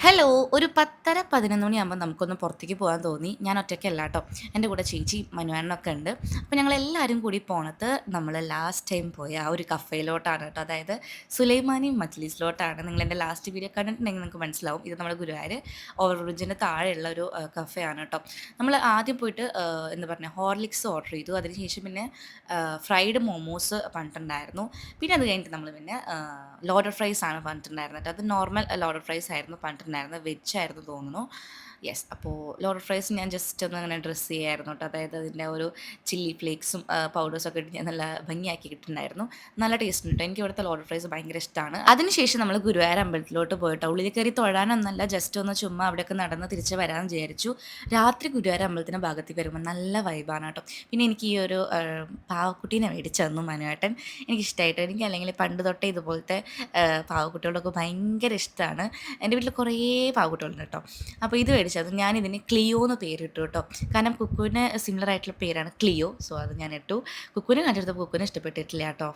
Hello, ഒരു 10:30, 11 മണിയാകുമ്പോൾ നമുക്കൊന്ന് പുറത്തേക്ക് പോകാൻ തോന്നി. ഞാൻ ഒറ്റയ്ക്കല്ല കേട്ടോ. എൻ്റെ കൂടെ ചേച്ചി മനുവേണ്ണനൊക്കെ ഉണ്ട്. അപ്പോൾ ഞങ്ങളെല്ലാവരും കൂടി പോണത് നമ്മൾ ലാസ്റ്റ് ടൈം പോയ ആ ഒരു കഫേയിലോട്ടാണ് കേട്ടോ. അതായത് സുലൈമാനി മജ്ലിസിലോട്ടാണ്. നിങ്ങളെൻ്റെ ലാസ്റ്റ് വീഡിയോ കണ്ടിട്ടുണ്ടെങ്കിൽ നിങ്ങൾക്ക് മനസ്സിലാവും. ഇത് നമ്മുടെ ഗുരുവായൂർ ഓവർ ബ്രിഡ്ജിൻ്റെ താഴെയുള്ള ഒരു കഫേയാണ് കേട്ടോ. നമ്മൾ ആദ്യം പോയിട്ട് എന്താ പറയുക, ഹോർലിക്സ് ഓർഡർ ചെയ്തു. അതിനുശേഷം പിന്നെ ഫ്രൈഡ് മോമോസ് പറഞ്ഞിട്ടുണ്ടായിരുന്നു. പിന്നെ അത് കഴിഞ്ഞിട്ട് നമ്മൾ പിന്നെ ലോഡർ ഫ്രൈസ് ആണ് പറഞ്ഞിട്ടുണ്ടായിരുന്നത് കേട്ടോ. അത് നോർമൽ ലോഡർ ഫ്രൈസ് ആയിരുന്നു പറഞ്ഞിട്ടുണ്ടായിരുന്നത്, വെജ് തോന്നുന്നു. യെസ്, അപ്പോൾ ലോഡർ ഫ്രൈസ് ഞാൻ ജസ്റ്റ് ഒന്ന് അങ്ങനെ ഡ്രസ്സ് ചെയ്യായിരുന്നു കേട്ടോ. അതായത് അതിൻ്റെ ഒരു ചില്ലി ഫ്ലേക്സും പൗഡേഴ്സൊക്കെ ഇട്ട് ഞാൻ നല്ല ഭംഗിയാക്കി കിട്ടുന്നുണ്ടായിരുന്നു. നല്ല ടേസ്റ്റ് ഉണ്ട് കേട്ടോ. എനിക്ക് ഇവിടുത്തെ ലോഡർ ഫ്രൈസ് ഭയങ്കര ഇഷ്ടമാണ്. അതിനുശേഷം നമ്മൾ ഗുരുവായൂർ അമ്പലത്തിലോട്ട് പോയിട്ട് ഉള്ളിൽ കയറി തൊഴാനൊന്നല്ല, ജസ്റ്റ് ഒന്ന് ചുമ്മാ അവിടെയൊക്കെ നടന്ന് തിരിച്ച് വരാമെന്ന് വിചാരിച്ചു. രാത്രി ഗുരുവായൂർ അമ്പലത്തിൻ്റെ ഭാഗത്തേക്ക് വരുമ്പോൾ നല്ല വൈബാണ് കേട്ടോ. പിന്നെ എനിക്ക് ഈ ഒരു പാവക്കുട്ടീനെ മേടിച്ചു തന്നു മനുവേട്ടൻ. എനിക്കിഷ്ടമായിട്ട്. എനിക്ക് അല്ലെങ്കിൽ പണ്ട് തൊട്ടേ ഇതുപോലത്തെ പാവക്കുട്ടികളൊക്കെ ഭയങ്കര ഇഷ്ടമാണ്. എൻ്റെ വീട്ടിൽ കുറേ പാവക്കുട്ടികളുണ്ട് കേട്ടോ. അപ്പോൾ ഇത് മേടിച്ചത് ഞാനിതിന് ക്ലിയോ എന്ന് പേരിട്ടു കേട്ടോ. കാരണം കുക്കുവിന് സിമിലർ ആയിട്ടുള്ള പേരാണ് ക്ലിയോ. സോ അത് ഞാൻ ഇട്ടു. കുക്കുവിനെ കണ്ടെടുത്തപ്പോൾ കുക്കുവിനെ ഇഷ്ടപ്പെട്ടിട്ടില്ല കേട്ടോ.